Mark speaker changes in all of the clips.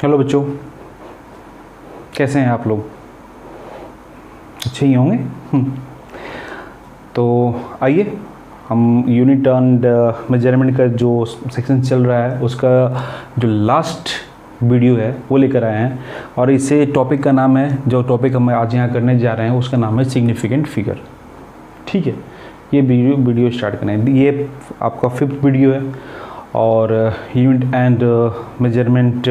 Speaker 1: Hello बच्चों, कैसे हैं आप लोग? अच्छे ही होंगे। तो आइए हम यूनिट एंड मेजरमेंट का जो सेक्शन चल रहा है उसका जो लास्ट वीडियो है वो लेकर आए हैं, और इसे टॉपिक का नाम है, जो टॉपिक हम आज यहाँ करने जा रहे हैं उसका नाम है सिग्निफिकेंट फिगर। ठीक है, ये वीडियो स्टार्ट करें। ये आपका 5th वीडियो है, और यूनिट एंड मेजरमेंट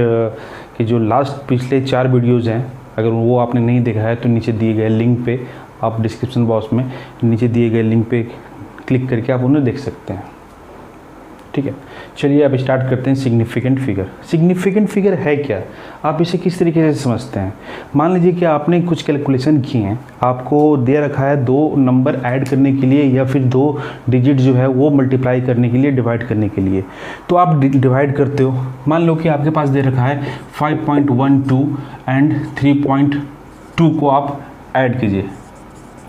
Speaker 1: के जो लास्ट पिछले 4 वीडियोज़ हैं, अगर वो आपने नहीं देखा है तो नीचे दिए गए लिंक पे, आप डिस्क्रिप्शन बॉक्स में नीचे दिए गए लिंक पे क्लिक करके आप उन्हें देख सकते हैं। ठीक है, चलिए अब स्टार्ट करते हैं। Significant figure. सिग्निफिकेंट फिगर है क्या, आप इसे किस तरीके से समझते हैं? मान लीजिए कि आपने कुछ कैलकुलेशन किए हैं, आपको दे रखा है 2 नंबर ऐड करने के लिए या फिर 2 डिजिट जो है वो मल्टीप्लाई करने के लिए, डिवाइड करने के लिए। तो आप डिवाइड करते हो। मान लो कि आपके पास दे रखा है 5.12 एंड 3.2 को आप ऐड कीजिए,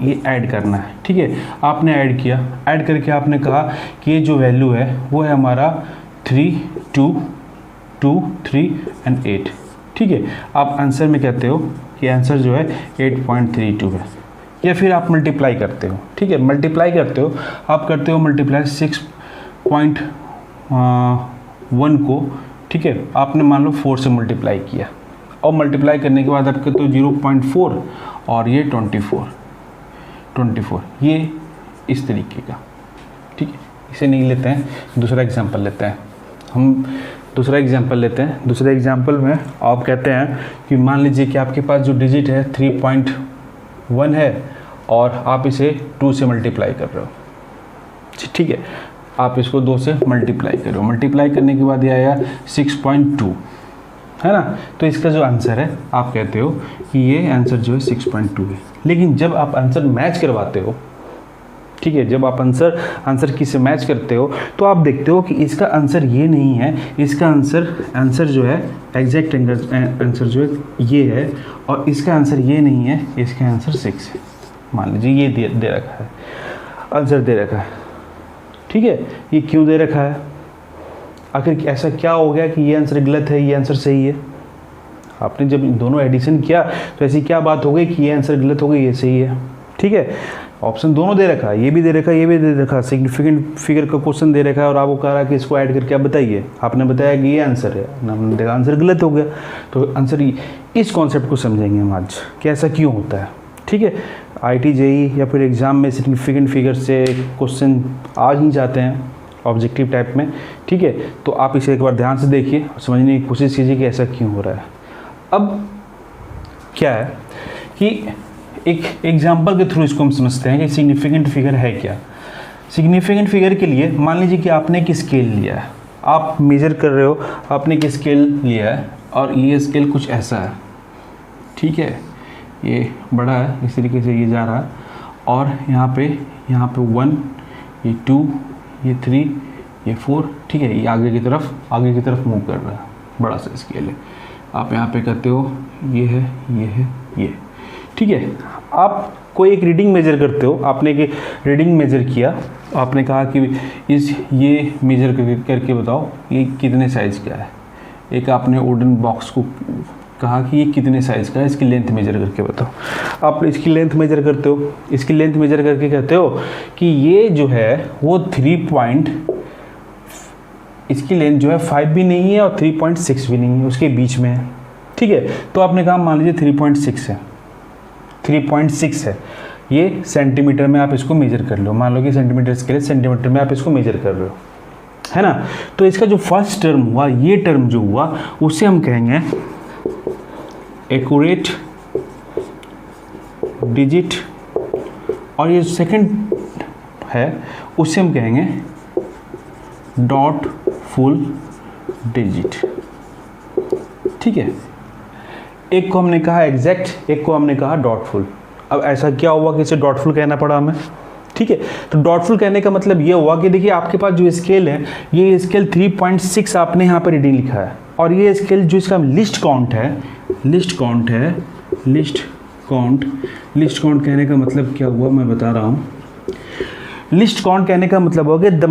Speaker 1: ये ऐड करना है। ठीक है, आपने ऐड किया, ऐड करके आपने कहा कि ये जो वैल्यू है वो है हमारा 3, 2, 2, 3 एंड 8। ठीक है, आप आंसर में कहते हो कि आंसर जो है 8.32 है, या फिर आप मल्टीप्लाई करते हो। ठीक है, मल्टीप्लाई करते हो, आप करते हो मल्टीप्लाई 6.1 को। ठीक है, आपने मान लो 4 से मल्टीप्लाई किया, और मल्टीप्लाई करने के बाद आप कहते हो 0.4 और ये 24, ये इस तरीके का। ठीक है, इसे नहीं लेते हैं, दूसरा एग्जांपल लेते हैं। दूसरा एग्जांपल में आप कहते हैं कि मान लीजिए कि आपके पास जो डिजिट है 3.1 है, और आप इसे 2 से मल्टीप्लाई कर रहे हो। ठीक है, आप इसको 2 से मल्टीप्लाई कर रहे हो। मल्टीप्लाई करने के बाद ये आया 6.2, है ना। तो इसका जो आंसर है, आप कहते हो कि ये आंसर जो है 6.2 है। लेकिन जब आप आंसर मैच करवाते हो, ठीक है, जब आप आंसर किससे मैच करते हो, तो आप देखते हो कि इसका आंसर ये नहीं है, इसका आंसर जो है एग्जैक्ट आंसर जो है ये है, और इसका आंसर ये नहीं है, इसका आंसर 6 है। मान लीजिए ये दे रखा है, आंसर दे रखा है। ठीक है, ये क्यों दे रखा है? आखिर ऐसा क्या हो गया कि ये आंसर गलत है, ये आंसर सही है? आपने जब दोनों एडिशन किया तो ऐसी क्या बात हो गई कि ये आंसर गलत हो गई, ये सही है? ठीक है, ऑप्शन दोनों दे रखा है, ये भी दे रखा है, ये भी दे रखा है। सिग्निफिकेंट फिगर का क्वेश्चन दे रखा है, और आपको कह रहा है कि इसको ऐड करके आप बताइए। आपने बताया कि ये आंसर है, हमने देखा आंसर गलत हो गया। तो आंसर, इस कॉन्सेप्ट को समझेंगे हम आज कि ऐसा क्यों होता है। ठीक है, IIT JEE या फिर एग्ज़ाम में सिग्निफिकेंट फिगर से क्वेश्चन आ ही जाते हैं, ऑब्जेक्टिव टाइप में। ठीक है, तो आप इसे एक बार ध्यान से देखिए और समझने की कोशिश कीजिए कि ऐसा क्यों हो रहा है। अब क्या है कि एक एग्जांपल के थ्रू इसको हम समझते हैं कि सिग्निफिकेंट फिगर है क्या। सिग्निफिकेंट फिगर के लिए मान लीजिए कि आपने एक स्केल लिया है, आप मेजर कर रहे हो, आपने एक स्केल लिया है, और ये स्केल कुछ ऐसा है। ठीक है, ये बड़ा है, इस तरीके से ये जा रहा है, और यहाँ पे 1, ये 2, ये 3, ये 4। ठीक है, ये आगे की तरफ मूव कर रहा है, बड़ा सा स्केल है। आप यहाँ पे कहते हो ये है, ये है, ये। ठीक है, आप कोई एक रीडिंग मेजर करते हो, आपने एक रीडिंग मेजर किया, आपने कहा कि ये मेजर करके बताओ ये कितने साइज़ का है। एक आपने वुडन बॉक्स को कहा कि ये कितने साइज़ का है, इसकी लेंथ मेजर करके बताओ। आप इसकी लेंथ मेजर करते हो, इसकी लेंथ मेजर करके कहते हो कि ये जो है वो इसकी लेंथ जो है 5 भी नहीं है और 3.6 भी नहीं है, उसके बीच में है। ठीक है, तो आपने कहा मान लीजिए 3.6 है। ये सेंटीमीटर में आप इसको मेजर कर लो, मान लो कि सेंटीमीटर स्केल, सेंटीमीटर में आप इसको मेजर कर रहे हो, है ना। तो इसका जो फर्स्ट टर्म हुआ, ये टर्म जो हुआ, उसे हम कहेंगे एक्यूरेट डिजिट, और ये सेकंड है उसे हम कहेंगे डॉट फुल डिजिट। ठीक है, एक को हमने कहा एग्जैक्ट, एक को हमने कहा डॉटफुल। अब ऐसा क्या हुआ कि इसे डॉटफुल कहना पड़ा हमें? ठीक है, तो डॉटफुल कहने का मतलब ये हुआ कि देखिए आपके पास जो स्केल है, ये स्केल 3.6 आपने यहाँ पर रीडिंग लिखा है, और ये स्केल जो इसका लिस्ट काउंट है, लिस्ट काउंट कहने का मतलब क्या हुआ मैं बता रहा हूँ। लिस्ट काउंट कहने का मतलब हो गया the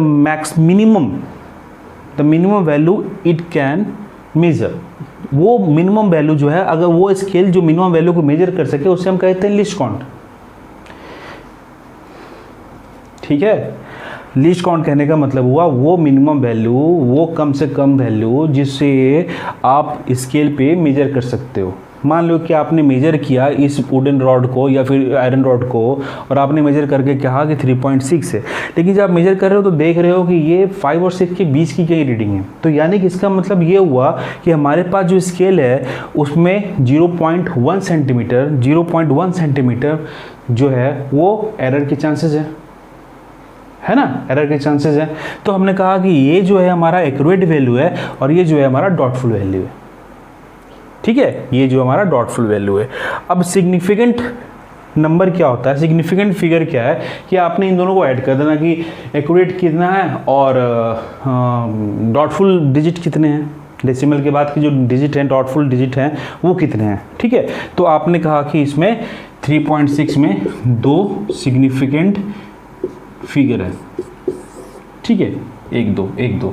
Speaker 1: minimum value it can measure, वो मिनिमम वैल्यू जो है, अगर वो स्केल जो मिनिमम वैल्यू को मेजर कर सके उसे हम कहते हैं लीस्ट काउंट। ठीक है, लीस्ट काउंट कहने का मतलब हुआ वो मिनिमम वैल्यू, वो कम से कम वैल्यू जिससे आप स्केल पे मेजर कर सकते हो। मान लो कि आपने मेजर किया इस वुडन रॉड को या फिर आयरन रॉड को, और आपने मेजर करके कहा कि 3.6 है, लेकिन जब आप मेजर कर रहे हो तो देख रहे हो कि ये 5 और 6 के बीच की कई रीडिंग है। तो यानी कि इसका मतलब ये हुआ कि हमारे पास जो स्केल है उसमें 0.1 सेंटीमीटर जो है वो एरर के चांसेस है ना, एरर के चांसेस हैं। तो हमने कहा कि ये जो है हमारा एक्यूरेट वैल्यू है और ये जो है हमारा डॉटफुल वैल्यू है। ठीक है, ये जो हमारा डॉटफुल वैल्यू है। अब सिग्निफिकेंट नंबर क्या होता है, सिग्निफिकेंट फिगर क्या है कि आपने इन दोनों को ऐड कर देना कि एक्यूरेट कितना है और डॉटफुल डिजिट कितने हैं, डेसिमल के बाद के जो डिजिट हैं, डॉटफुल डिजिट हैं, वो कितने हैं। ठीक है, तो आपने कहा कि इसमें 3.6 में 2 सिग्निफिकेंट फिगर है। ठीक है, 1 2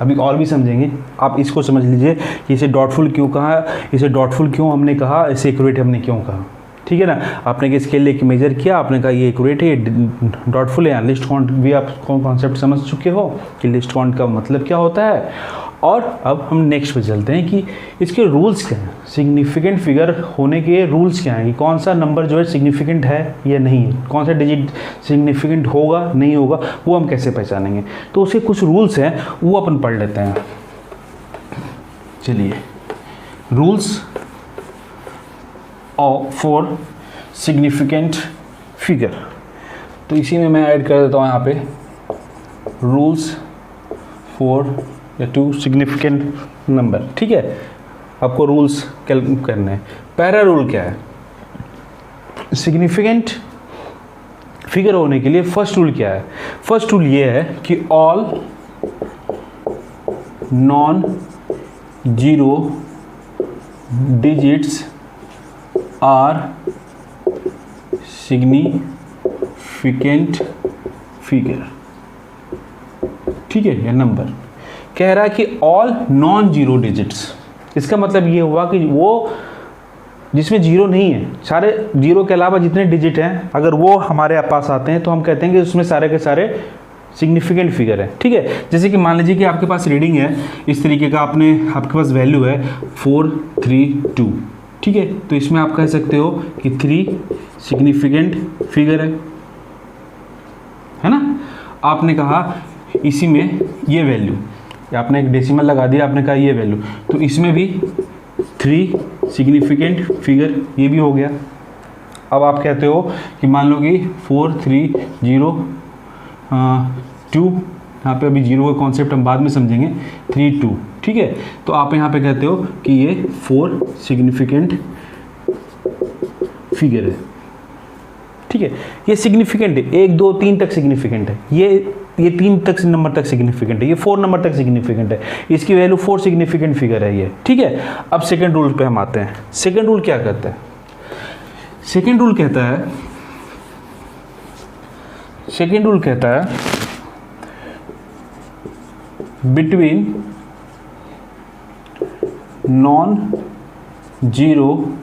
Speaker 1: अभी और भी समझेंगे, आप इसको समझ लीजिए कि इसे डॉटफुल क्यों कहा, इसे डॉटफुल क्यों हमने कहा, इसे एक्यूरेट हमने क्यों कहा। ठीक है ना, आपने कि स्केल लेके मेजर किया, आपने कहा ये एक्यूरेट है, ये डॉटफुल है। लिस्ट काउंट भी आप कॉन्सेप्ट समझ चुके हो कि लिस्ट काउंट का मतलब क्या होता है। और अब हम नेक्स्ट पे चलते हैं कि इसके रूल्स क्या हैं, सिग्निफिकेंट फिगर होने के रूल्स क्या हैं, कि कौन सा नंबर जो है सिग्निफिकेंट है या नहीं है, कौन सा डिजिट सिग्निफिकेंट होगा नहीं होगा, वो हम कैसे पहचानेंगे। तो उसके कुछ रूल्स हैं, वो अपन पढ़ लेते हैं। चलिए, रूल्स फॉर सिग्निफिकेंट फिगर, तो इसी में मैं ऐड कर देता हूँ यहाँ पे रूल्स फॉर या टू सिग्निफिकेंट नंबर। ठीक है, आपको रूल्स कैलकुलेट करने हैं। पहला रूल क्या है, सिग्निफिकेंट फिगर होने के लिए फर्स्ट रूल क्या है। फर्स्ट रूल ये है कि all non zero digits are significant figure. ठीक है, यह नंबर कह रहा है कि ऑल नॉन जीरो डिजिट्स, इसका मतलब ये हुआ कि वो जिसमें जीरो नहीं है, सारे जीरो के अलावा जितने डिजिट हैं अगर वो हमारे पास आते हैं तो हम कहते हैं कि उसमें सारे के सारे सिग्निफिकेंट फिगर है। ठीक है, जैसे कि मान लीजिए कि आपके पास रीडिंग है इस तरीके का, आपके पास वैल्यू है 432। ठीक है, तो इसमें आप कह सकते हो कि 3 सिग्निफिकेंट फिगर है ना। आपने कहा इसी में ये वैल्यू, आपने एक डेसिमल लगा दिया, आपने कहा ये वैल्यू, तो इसमें भी 3 सिग्निफिकेंट फिगर, ये भी हो गया। अब आप कहते हो कि मान लो कि 4302, यहाँ पे अभी जीरो का कॉन्सेप्ट हम बाद में समझेंगे, 32। ठीक है, तो आप यहाँ पे कहते हो कि ये 4 सिग्निफिकेंट फिगर है। ठीक है, ये सिग्निफिकेंट है, 1 2 3 तक सिग्निफिकेंट है, ये 3 तक नंबर तक सिग्निफिकेंट है, ये 4 नंबर तक सिग्निफिकेंट है, इसकी वैल्यू 4 सिग्निफिकेंट फिगर है ये। ठीक है, अब सेकंड रूल पे हम आते हैं। सेकंड रूल क्या कहता है, सेकंड रूल कहता है between non zero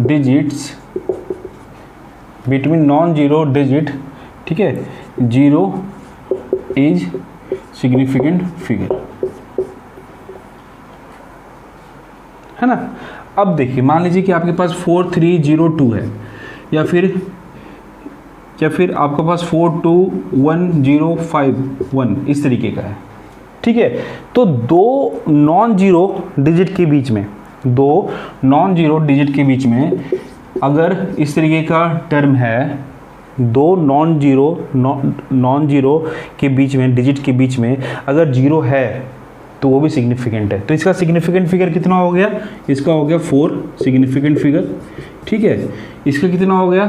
Speaker 1: digits, between non zero digit, ठीक है, 0 इज सिग्निफिकेंट फिगर, है ना। अब देखिए, मान लीजिए कि आपके पास 4302 है या फिर आपके पास 421051 इस तरीके का है। ठीक है, तो 2 नॉन जीरो डिजिट के बीच में अगर इस तरीके का टर्म है, 2 नॉन जीरो के बीच में, डिजिट के बीच में अगर जीरो है तो वो भी सिग्निफिकेंट है। तो इसका सिग्निफिकेंट फिगर कितना हो गया, इसका हो गया 4 सिग्निफिकेंट फिगर। ठीक है, इसका कितना हो गया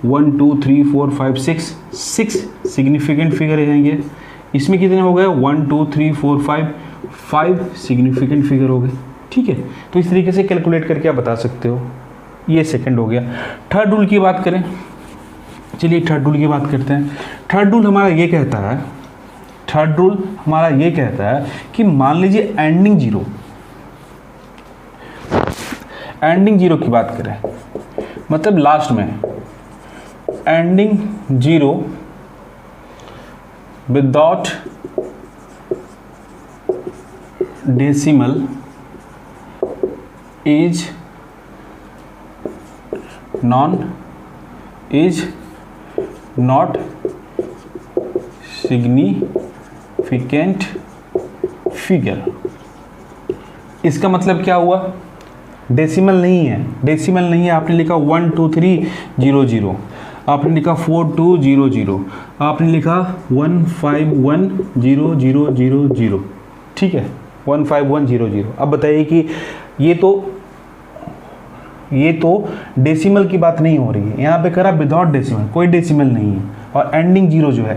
Speaker 1: 1 2 3 4 5 6 सिग्निफिकेंट फिगर है। इसमें कितने हो गए 1 2 3 4 5 सिग्निफिकेंट फिगर हो गए। ठीक है, तो इस तरीके से कैलकुलेट करके आप बता सकते हो। ये सेकंड हो गया। थर्ड रूल की बात करें, चलिए थर्ड रूल की बात करते हैं। थर्ड रूल हमारा ये कहता है कि मान लीजिए एंडिंग जीरो, एंडिंग जीरो की बात करें, मतलब लास्ट में ending zero without decimal is not significant figure. इसका मतलब क्या हुआ, डेसिमल नहीं है, डेसिमल नहीं है। आपने लिखा 12300, आपने लिखा 4200, आपने लिखा 151000, ठीक है 15100। अब बताइए कि ये तो डेसिमल की बात नहीं हो रही है, यहाँ पे करा विदाउट डेसिमल, कोई डेसिमल नहीं है। और एंडिंग जीरो जो है,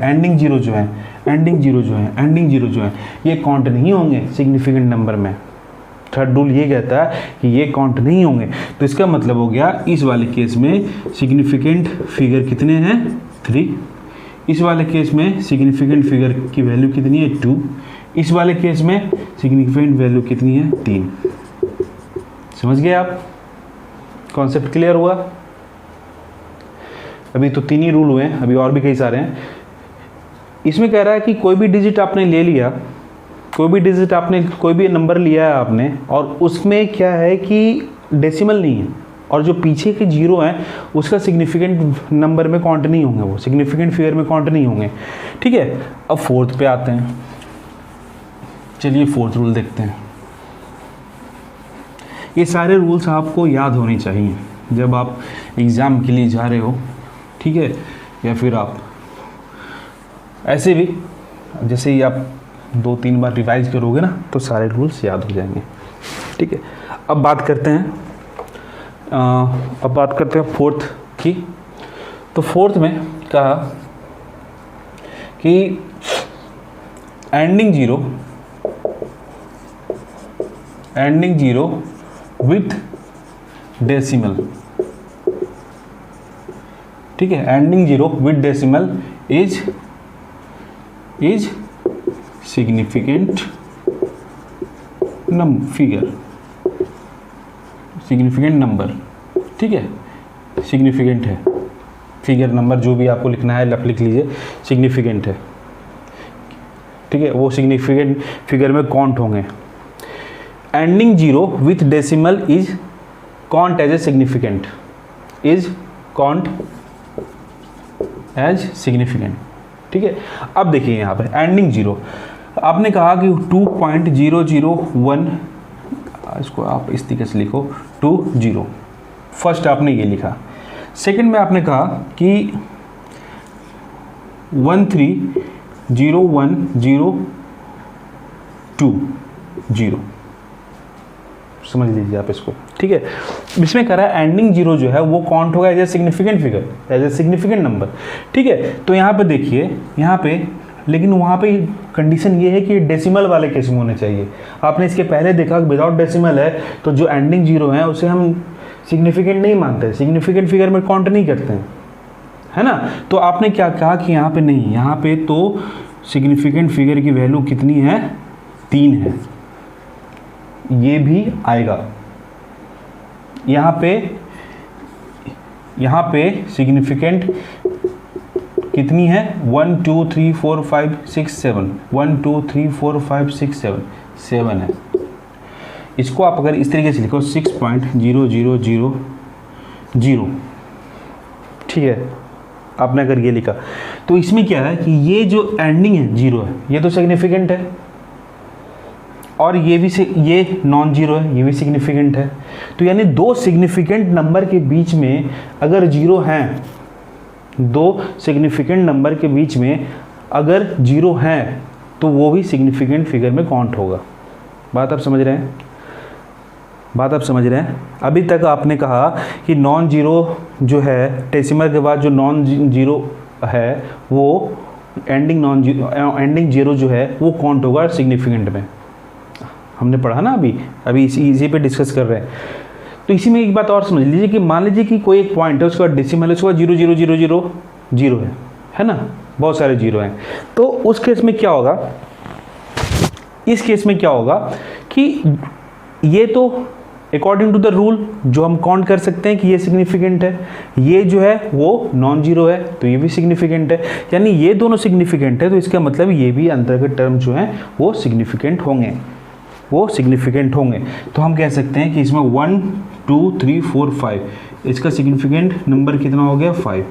Speaker 1: ये काउंट नहीं होंगे सिग्निफिकेंट नंबर में। थर्ड रूल ये कहता है कि ये काउंट नहीं होंगे। तो इसका मतलब हो गया इस वाले केस में सिग्निफिकेंट फिगर कितने हैं, 3। इस वाले केस में सिग्निफिकेंट फिगर की वैल्यू कितनी है, 2। इस वाले केस में सिग्निफिकेंट वैल्यू कितनी है, 3। समझ गए आप, कॉन्सेप्ट क्लियर हुआ। अभी तो 3 ही रूल हुए हैं, अभी और भी कई सारे हैं। इसमें कह रहा है कि कोई भी डिजिट आपने ले लिया, कोई भी नंबर लिया है आपने, और उसमें क्या है कि डेसिमल नहीं है, और जो पीछे के जीरो हैं उसका सिग्निफिकेंट नंबर में काउंट नहीं होंगे, वो सिग्निफिकेंट फिगर में काउंट नहीं होंगे, ठीक है। अब फोर्थ पे आते हैं, चलिए फोर्थ रूल देखते हैं। ये सारे रूल्स आपको याद होने चाहिए जब आप एग्ज़ाम के लिए जा रहे हो, ठीक है, या फिर आप ऐसे भी जैसे ही आप 2-3 बार रिवाइज करोगे ना तो सारे रूल्स याद हो जाएंगे, ठीक है। अब बात करते हैं फोर्थ की। तो फोर्थ में कहा कि एंडिंग जीरो विथ डेसिमल, ठीक है। Ending zero with decimal is significant number, ठीक है। सिग्निफिकेंट है फिगर नंबर, जो भी आपको लिखना है आप लिख लीजिए, सिग्निफिकेंट है, ठीक है। वो सिग्निफिकेंट फिगर में काउंट होंगे। Ending zero with decimal is count as a significant, ठीक है। अब देखिए यहाँ पे एंडिंग जीरो, आपने कहा कि 2.001, इसको आप इस तरीके से लिखो 20, फर्स्ट आपने ये लिखा। सेकंड में आपने कहा कि 130102, समझ लीजिए आप इसको, ठीक है। इसमें कह रहा है एंडिंग जीरो जो है वो काउंट होगा as a significant figure, as a significant number, ठीक है। तो यहाँ पे देखिए, यहाँ पे लेकिन वहाँ पे कंडीशन ये है कि डेसिमल वाले केस में होने चाहिए। आपने इसके पहले देखा विदाउट डेसिमल है तो जो एंडिंग जीरो है उसे हम सिग्निफिकेंट नहीं मानते, सिग्निफिकेंट फिगर में काउंट नहीं करते हैं, है ना। तो आपने क्या कहा कि यहाँ पे नहीं, यहाँ पे तो सिग्निफिकेंट फिगर की वैल्यू कितनी है, 3 है, ये भी आएगा। यहाँ पे सिग्निफिकेंट कितनी है, 1 2 3 4 5 6 7, 1 2 3 4 5 6 7, 7 है। इसको आप अगर इस तरीके से लिखो 6.0000, ठीक है। आपने अगर ये लिखा तो इसमें क्या है कि ये जो एंडिंग है जीरो है, ये तो सिग्निफिकेंट है, और ये नॉन जीरो है, ये भी सिग्निफिकेंट है। तो यानी दो सिग्निफिकेंट नंबर के बीच में अगर जीरो हैं, दो सिग्निफिकेंट नंबर के बीच में अगर जीरो हैं तो वो भी सिग्निफिकेंट फिगर में काउंट होगा। बात आप समझ रहे हैं। अभी तक आपने कहा कि नॉन जीरो जो है, डेसिमल के बाद जो नॉन जीरो है वो एंडिंग जीरो जो है वो काउंट होगा सिग्निफिकेंट में। हमने पढ़ा ना, अभी इसी पे डिस्कस कर रहे हैं। तो इसी में एक बात और समझ लीजिए कि मान लीजिए कि कोई एक पॉइंट है, उसके बाद डेसिमल है, उसके बाद 0.0000 है ना, बहुत सारे जीरो हैं। तो उस केस में क्या होगा, इस केस में क्या होगा कि ये तो अकॉर्डिंग टू द रूल जो हम काउंट कर सकते हैं कि ये सिग्निफिकेंट है, ये जो है वो नॉन जीरो है तो ये भी सिग्निफिकेंट है, यानी ये दोनों सिग्निफिकेंट है तो इसका मतलब ये भी अंतर्गत टर्म जो है वो सिग्निफिकेंट होंगे, वो सिग्निफिकेंट होंगे। तो हम कह सकते हैं कि इसमें 1 2 3 4 5, इसका सिग्निफिकेंट नंबर कितना हो गया 5,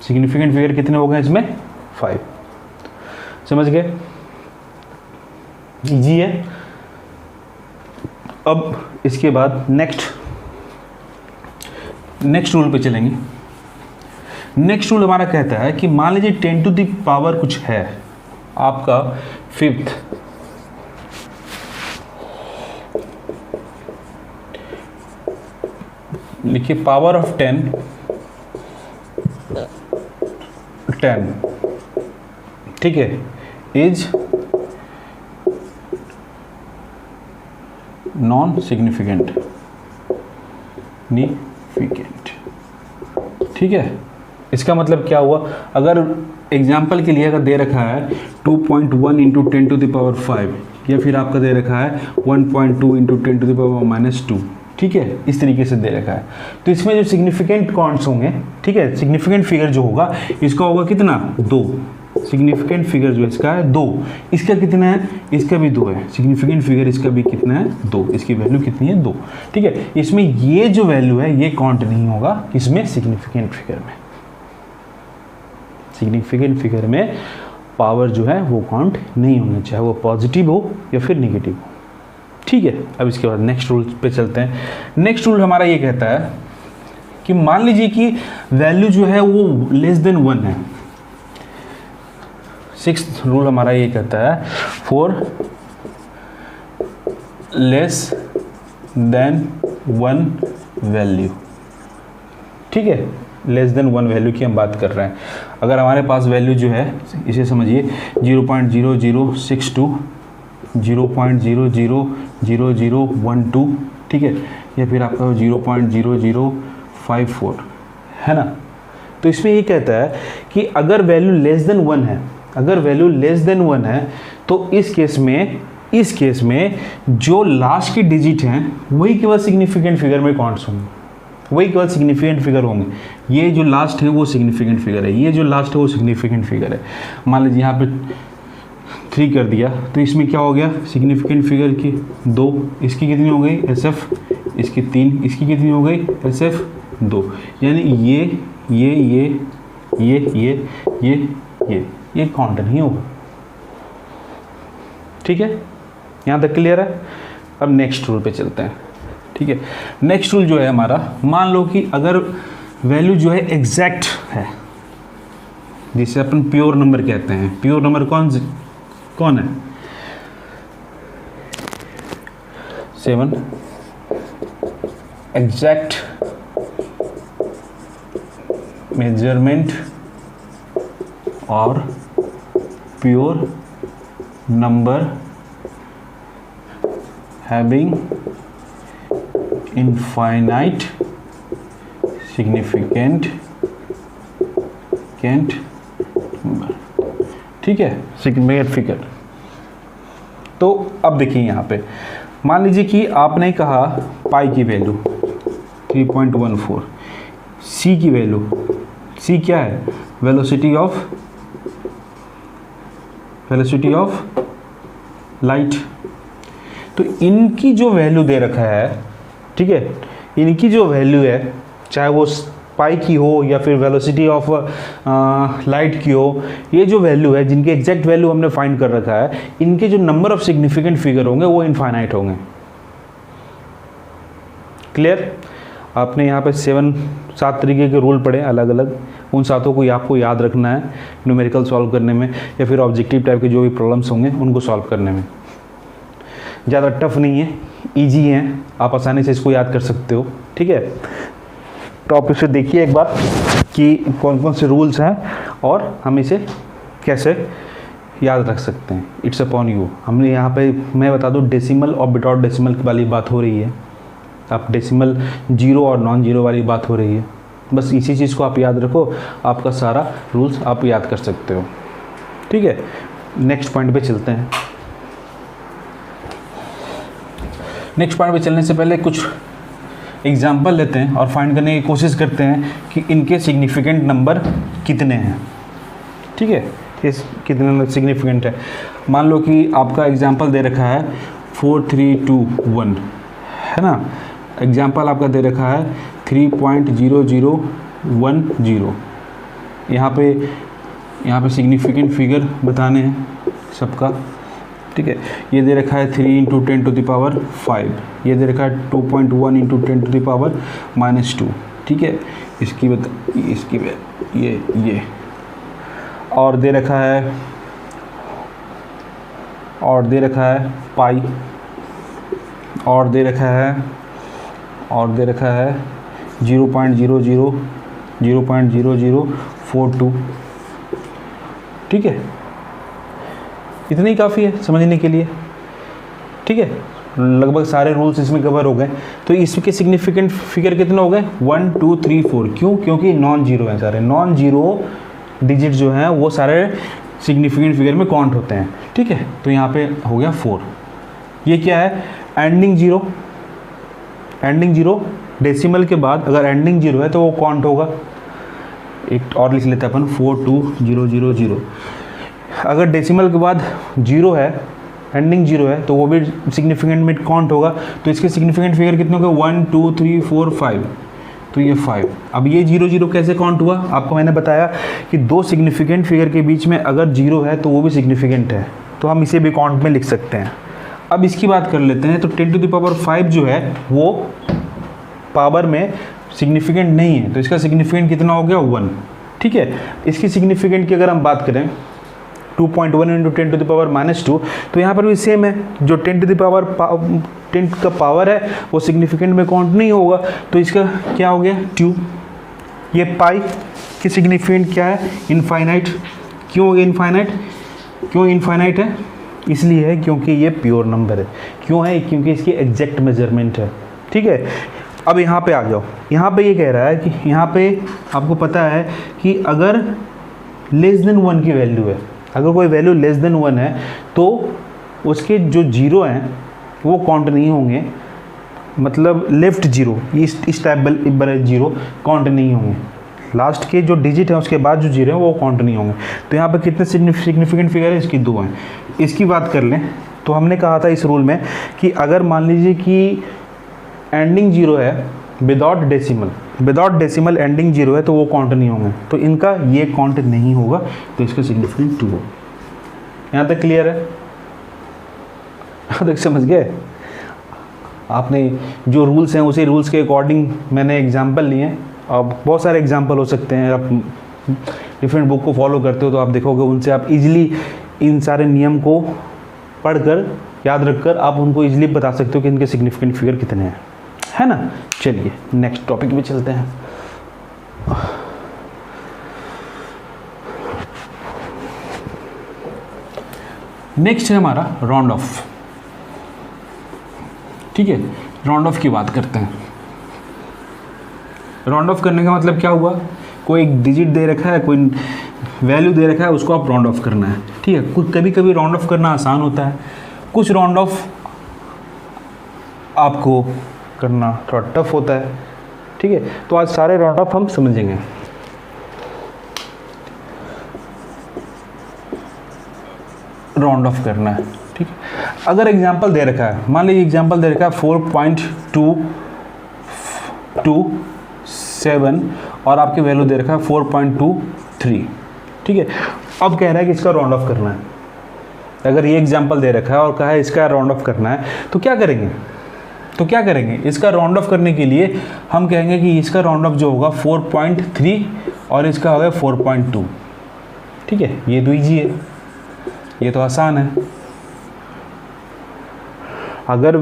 Speaker 1: सिग्निफिकेंट फिगर कितने हो गए इसमें 5। समझ गए, इजी है। अब इसके बाद नेक्स्ट रूल पे चलेंगे। नेक्स्ट रूल हमारा कहता है कि मान लीजिए 10 टू द पावर कुछ है आपका फिफ्थ, लिखिए पावर ऑफ 10 ठीक है, इज नॉन सिग्निफिकेंट, ठीक है। इसका मतलब क्या हुआ, अगर एग्जाम्पल के लिए अगर दे रखा है 2.1 इंटू 10 टू द पावर 5 या फिर आपका दे रखा है 1.2 इंटू 10 टू द पावर -2, ठीक है, इस तरीके से दे रखा है, तो इसमें जो सिग्निफिकेंट काउंट्स होंगे, ठीक है, सिग्निफिकेंट फिगर जो होगा इसका होगा कितना 2, सिग्निफिकेंट फिगर जो इसका है 2, इसका कितना है, इसका भी 2 है, सिग्निफिकेंट फिगर इसका भी कितना है 2, इसकी वैल्यू कितनी है 2, ठीक है। इसमें ये जो वैल्यू है ये काउंट नहीं होगा, इसमें सिग्निफिकेंट फिगर में, सिग्निफिकेंट फिगर में पावर जो है वो काउंट नहीं होना, चाहे वो पॉजिटिव हो या फिर निगेटिव हो, ठीक है। अब इसके बाद नेक्स्ट रूल पे चलते हैं। नेक्स्ट रूल हमारा ये कहता है कि मान लीजिए कि वैल्यू जो है वो लेस देन 1 है। सिक्स्थ रूल हमारा ये कहता है फॉर लेस देन 1 वैल्यू, ठीक है, लेस देन 1 वैल्यू की हम बात कर रहे हैं। अगर हमारे पास वैल्यू जो है इसे समझिए 0.0062, 0.000012, ठीक है, या फिर आपका 0.0054 है ना। तो इसमें ये कहता है कि अगर वैल्यू लेस देन 1 है, अगर वैल्यू लेस देन 1 है तो इस केस में जो लास्ट की डिजिट हैं वही केवल सिग्निफिकेंट फिगर में काउंट्स होंगे, वही केवल सिग्निफिकेंट फिगर होंगे। ये जो लास्ट है वो सिग्निफिकेंट फिगर है, ये जो लास्ट है वो सिग्निफिकेंट फिगर है। मान लीजिए यहाँ पे 3 कर दिया तो इसमें क्या हो गया, सिग्निफिकेंट फिगर की 2, इसकी कितनी हो गई SF, इसकी 3, इसकी कितनी हो गई SF 2, यानी ये काउंट नहीं होगा, ठीक है। यहाँ तक क्लियर है। अब नेक्स्ट रूल पे चलते हैं, ठीक है। नेक्स्ट रूल जो है हमारा, मान लो कि अगर वैल्यू जो है एग्जैक्ट है, जिसे अपन प्योर नंबर कहते हैं, प्योर नंबर कौन है 7, एग्जैक्ट मेजरमेंट और pure number having infinite significant number, ठीक है, सिग्निफिकेंट फिगर। तो अब देखिए यहाँ पे मान लीजिए कि आपने कहा पाई की वैल्यू 3.14, सी की वैल्यू, सी क्या है, वेलोसिटी ऑफ लाइट। तो इनकी जो वैल्यू दे रखा है, ठीक है, इनकी जो वैल्यू है, चाहे वो पाई की हो या फिर वेलोसिटी ऑफ लाइट की हो, ये जो वैल्यू है, जिनकी एग्जैक्ट वैल्यू हमने फाइंड कर रखा है, इनके जो नंबर ऑफ सिग्निफिकेंट फिगर होंगे वो इनफाइनाइट होंगे। क्लियर। आपने यहाँ पे 7 तरीके के रूल पढ़े अलग अलग, उन 7 को आपको याद रखना है न्यूमेरिकल सॉल्व करने में या फिर ऑब्जेक्टिव टाइप के जो भी प्रॉब्लम्स होंगे उनको सॉल्व करने में। ज़्यादा टफ नहीं है, इजी है, आप आसानी से इसको याद कर सकते हो, ठीक है। तो आप इसे देखिए एक बार कि कौन कौन से रूल्स हैं और हम इसे कैसे याद रख सकते हैं। It's upon you. हमने यहाँ पे, मैं बता दूँ, डेसिमल और विदाउट डेसिमल वाली बात हो रही है, आप डेसिमल 0 और नॉन 0 वाली बात हो रही है। बस इसी चीज़ को आप याद रखो, आपका सारा रूल्स आप याद कर सकते हो, ठीक है। नेक्स्ट पॉइंट पे चलते हैं। नेक्स्ट पॉइंट पे चलने से पहले कुछ एग्जाम्पल लेते हैं और फाइंड करने की कोशिश करते हैं कि इनके सिग्निफिकेंट नंबर कितने हैं। ठीक है, इस कितने सिग्निफिकेंट है। मान लो कि आपका एग्जाम्पल दे रखा है 4 3 2 1, है ना। एग्जाम्पल आपका दे रखा है 3.0010। यहाँ पे सिग्निफिकेंट फिगर बताने हैं सबका। ठीक है, ये दे रखा है 3 × 10⁵, ये दे रखा है 2.1 × 10⁻²। ठीक है, इसकी ये और दे रखा है पाई, और दे रखा है 0.000042। ठीक है, इतना ही काफ़ी है समझने के लिए। ठीक है, लगभग सारे रूल्स इसमें कवर हो गए। तो इसके सिग्निफिकेंट फिगर कितने हो गए? 1 2 3 4। क्यों? क्योंकि नॉन जीरो हैं सारे, नॉन जीरो डिजिट जो हैं वो सारे सिग्निफिकेंट फिगर में काउंट होते हैं। ठीक है, तो यहाँ पे हो गया 4। ये क्या है? एंडिंग जीरो डेसिमल के बाद अगर एंडिंग जीरो है तो वो काउंट होगा। एक और लिख लेते हैं अपन 42000। अगर डेसिमल के बाद जीरो है, एंडिंग जीरो है, तो वो भी सिग्निफिकेंट में काउंट होगा। तो इसके सिग्निफिकेंट फिगर कितने हो गए? 1 2 3 4 5। तो ये 5। अब ये 0 कैसे काउंट हुआ? आपको मैंने बताया कि दो सिग्निफिकेंट फिगर के बीच में अगर जीरो है तो वो भी सिग्निफिकेंट है, तो हम इसे भी काउंट में लिख सकते हैं। अब इसकी बात कर लेते हैं। तो 10⁵ जो है वो पावर में सिग्निफिकेंट नहीं है, तो इसका सिग्निफिकेंट कितना हो गया? 1। ठीक है, इसकी सिग्निफिकेंट की अगर हम बात करें 2.1 × 10⁻², तो यहाँ पर भी सेम है। जो 10 का पावर है वो सिग्निफिकेंट में काउंट नहीं होगा, तो इसका क्या हो गया? 2। ये पाई की सिग्निफिकेंट क्या है? इनफाइनाइट। क्यों हो गया इनफाइनाइट? क्यों इनफाइनाइट है? इसलिए है क्योंकि ये प्योर नंबर है। क्यों है? क्योंकि इसकी एग्जैक्ट मेजरमेंट है। ठीक है, अब यहाँ पे आ जाओ। यहाँ पे ये कह रहा है कि यहाँ पे आपको पता है कि अगर लेस देन 1 की वैल्यू है, अगर कोई वैल्यू लेस देन 1 है तो उसके जो जीरो हैं वो काउंट नहीं होंगे। मतलब लेफ्ट जीरो, इस टाइप वाले जीरो काउंट नहीं होंगे। लास्ट के जो डिजिट है उसके बाद जो जीरो है वो काउंट नहीं होंगे। तो यहाँ पे कितने सिग्निफिकेंट फिगर है? इसकी 2 हैं। इसकी बात कर लें तो हमने कहा था इस रूल में कि अगर मान लीजिए कि एंडिंग जीरो है विदाउट डेसिमल एंडिंग जीरो है तो वो काउंट नहीं होंगे, तो इनका ये काउंट नहीं होगा, तो इसका सिग्निफिकेंट 2 हो। यहाँ तक क्लियर है? तक समझ गए? आपने जो रूल्स हैं उसी रूल्स के अकॉर्डिंग मैंने एग्जाम्पल लिए। अब बहुत सारे एग्जाम्पल हो सकते हैं। आप डिफरेंट बुक को फॉलो करते हो तो आप देखोगे उनसे आप इजीली इन सारे नियम को पढ़कर याद रखकर आप उनको इजीली बता सकते हो कि इनके सिग्निफिकेंट फिगर कितने हैं, है ना। चलिए नेक्स्ट टॉपिक पे चलते हैं। नेक्स्ट है हमारा राउंड ऑफ। ठीक है, राउंड ऑफ की बात करते हैं। राउंड ऑफ करने का मतलब क्या हुआ? कोई एक डिजिट दे रखा है, कोई वैल्यू दे रखा है, उसको आप राउंड ऑफ करना है। ठीक है, कभी कभी राउंड ऑफ करना आसान होता है, कुछ राउंड ऑफ आपको करना थोड़ा टफ होता है। ठीक है, तो आज सारे राउंड ऑफ हम समझेंगे। राउंड ऑफ करना है। ठीक है, अगर एग्जांपल दे रखा है, मान लीजिए एग्जांपल दे रखा है 4.227 और आपकी वैल्यू दे रखा है 4.23। ठीक है, अब कह रहा है कि इसका राउंड ऑफ करना है। अगर ये एग्जांपल दे रखा है और कहा है इसका राउंड ऑफ करना है तो क्या करेंगे? इसका राउंड ऑफ करने के लिए हम कहेंगे कि इसका राउंड ऑफ जो होगा 4.3 और इसका होगा 4.2। ठीक है, ये तो ईजी है, ये तो आसान है। अगर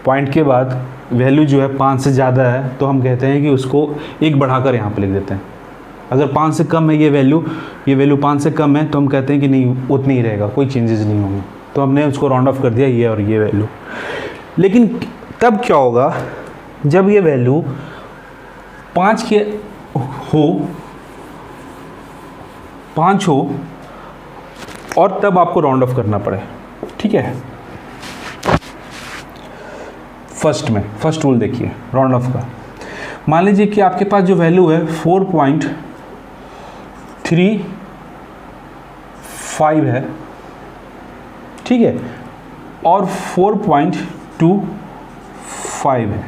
Speaker 1: पॉइंट के बाद वैल्यू जो है 5 से ज़्यादा है तो हम कहते हैं कि उसको एक बढ़ाकर यहाँ पे लिख देते हैं। अगर 5 से कम है ये वैल्यू 5 से कम है तो हम कहते हैं कि नहीं उतनी ही रहेगा, कोई चेंजेस नहीं होंगे, तो हमने उसको राउंड ऑफ कर दिया ये और ये वैल्यू। लेकिन तब क्या होगा जब ये वैल्यू 5 हो और तब आपको राउंड ऑफ करना पड़े। ठीक है, फर्स्ट में, फर्स्ट रूल देखिए राउंड ऑफ का। मान लीजिए कि आपके पास जो वैल्यू है 4.35 है, ठीक है, और 4.25 है,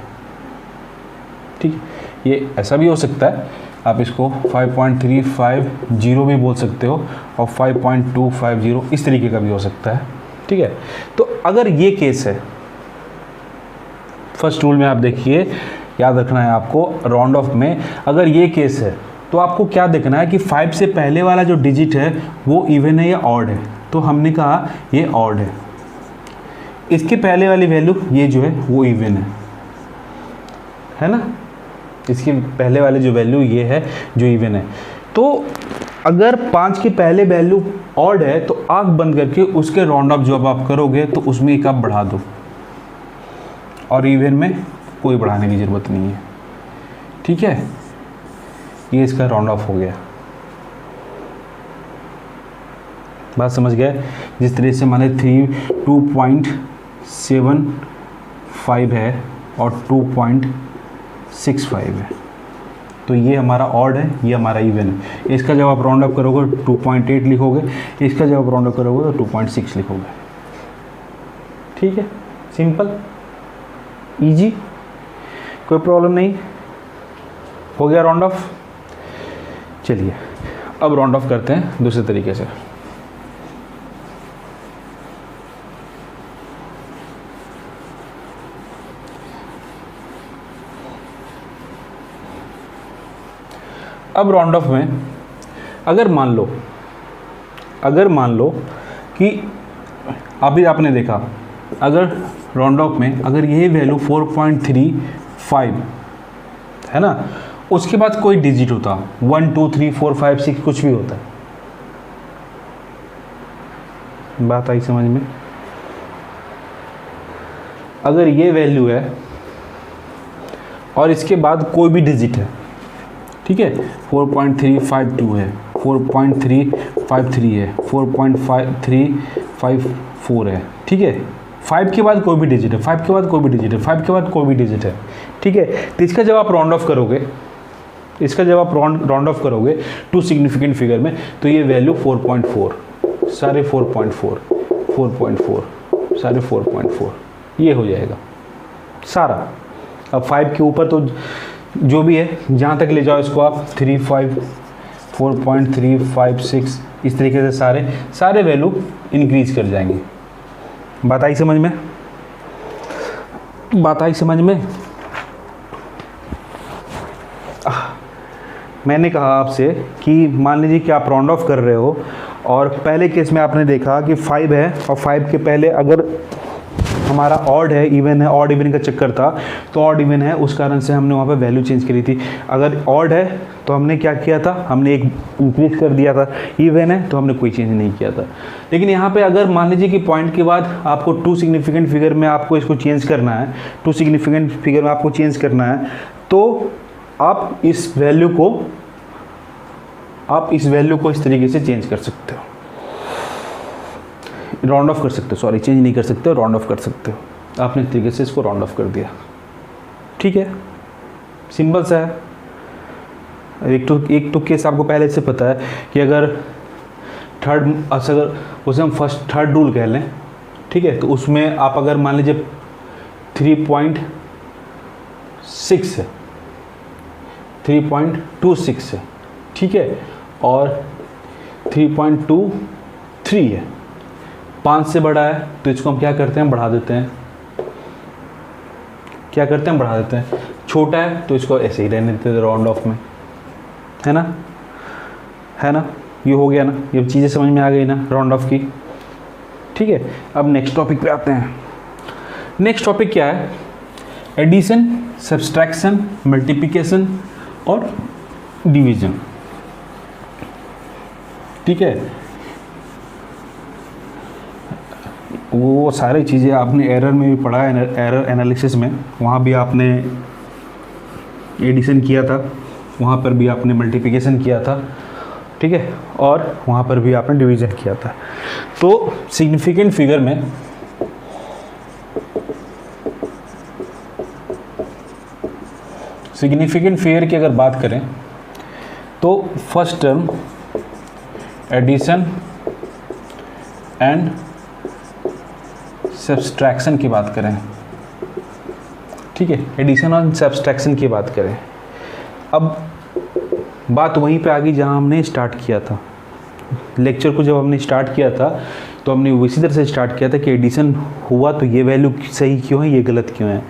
Speaker 1: ठीक है। ये ऐसा भी हो सकता है, आप इसको 5.350 भी बोल सकते हो और 5.250 इस तरीके का भी हो सकता है, ठीक है। तो अगर ये केस है, फर्स्ट रूल में आप देखिए, याद रखना है आपको राउंड ऑफ में, अगर ये केस है तो आपको क्या देखना है कि 5 से पहले वाला जो डिजिट है वो इवन है या ऑड है। तो हमने कहा ये ऑड है, इसके पहले वाली वैल्यू ये जो है वो इवन है ना, इसके पहले वाले जो वैल्यू ये है जो इवन है। तो अगर 5 के पहले वैल्यू ऑड है तो आंख बंद करके उसके राउंड ऑफ जब आप करोगे तो उसमें एक आप बढ़ा दो, और इवन में कोई बढ़ाने की ज़रूरत नहीं है, ठीक है। ये इसका राउंड ऑफ हो गया, बात समझ गए। जिस तरह से माने 2.75 है और 2.65 है, तो ये हमारा ऑड है, ये हमारा इवन है। इसका जब आप राउंड अप करोगे 2.8 लिखोगे, इसका जब आप राउंड अप करोगे तो 2.6 लिखोगे, ठीक है। सिंपल, इजी, कोई प्रॉब्लम नहीं, हो गया राउंड ऑफ। चलिए अब राउंड ऑफ करते हैं दूसरे तरीके से। अब राउंड ऑफ में अगर मान लो कि अभी आपने देखा, अगर राउंड ऑफ में अगर यही वैल्यू 4.35 है ना, उसके बाद कोई डिजिट होता, 1 2 3 4 5 6 कुछ भी होता है, बात आई समझ में। अगर ये वैल्यू है और इसके बाद कोई भी डिजिट है, ठीक है, 4.352 है, 4.353 है, 4.354 है, ठीक है। 5 के बाद कोई भी डिजिट है, 5 के बाद कोई भी डिजिट है, 5 के बाद कोई भी डिजिट है, ठीक है। तो इसका जब आप राउंड ऑफ करोगे, राउंड ऑफ करोगे टू सिग्निफिकेंट फिगर में, तो ये वैल्यू 4.4, सारे 4.4, 4.4, सारे 4.4 ये हो जाएगा सारा। अब 5 के ऊपर तो जो भी है जहाँ तक ले जाओ इसको आप 3.5, 4.356 इस तरीके से सारे वैल्यू इंक्रीज कर जाएंगे। बात आई समझ में, मैंने कहा आपसे कि मान लीजिए कि आप राउंड ऑफ कर रहे हो और पहले केस में आपने देखा कि 5 है और 5 के पहले अगर हमारा ऑड है, इवन है, ऑड इवन का चक्कर था, तो ऑड इवन है उस कारण से हमने वहाँ पे वैल्यू चेंज करी थी। अगर ऑड है तो हमने क्या किया था, हमने एक इंक्रीज कर दिया था, इवन है तो हमने कोई चेंज नहीं किया था। लेकिन यहाँ पे अगर मान लीजिए कि पॉइंट के बाद आपको टू सिग्निफिकेंट फिगर में आपको इसको चेंज करना है, टू सिग्निफिकेंट फिगर में आपको चेंज करना है, तो आप इस वैल्यू को इस तरीके से चेंज कर सकते हो, राउंड ऑफ कर सकते हो, सॉरी चेंज नहीं कर सकते हो, राउंड ऑफ कर सकते हो। आपने इस तरीके से इसको राउंड ऑफ कर दिया, ठीक है, सिंपल सा है। एक तो केस आपको पहले से पता है कि अगर उसे हम थर्ड रूल कह लें, ठीक है, तो उसमें आप अगर मान लीजिए 3.6 है, 3.26 है, ठीक है, और 3.23 है, 5 से बड़ा है तो इसको हम क्या करते हैं, बढ़ा देते हैं, बढ़ा देते हैं। छोटा है तो इसको ऐसे ही रहने देते हैं राउंड ऑफ में, है ना, ये हो गया ना, ये चीज़ें समझ में आ गई ना राउंड ऑफ की, ठीक है। अब नेक्स्ट टॉपिक पे आते हैं। नेक्स्ट टॉपिक क्या है, एडिशन, सब्सट्रैक्शन, मल्टीप्लिकेशन और डिवीजन, ठीक है। वो सारी चीज़ें आपने एरर में भी पढ़ा है, एरर एनालिसिस में, वहाँ भी आपने एडिशन किया था, वहाँ पर भी आपने मल्टीप्लिकेशन किया था, ठीक है, और वहाँ पर भी आपने डिवीज़न किया था। तो सिग्निफिकेंट फिगर में सिग्निफिकेंट फिगर की अगर बात करें तो first term addition and subtraction की बात करें, ठीक है, एडिशन और सब्सट्रैक्शन की बात करें। अब बात वहीं पे आ गई जहाँ हमने स्टार्ट किया था लेक्चर को। जब हमने स्टार्ट किया था तो हमने उसी तरह से स्टार्ट किया था कि एडिशन हुआ तो ये वैल्यू सही क्यों है, ये गलत क्यों है,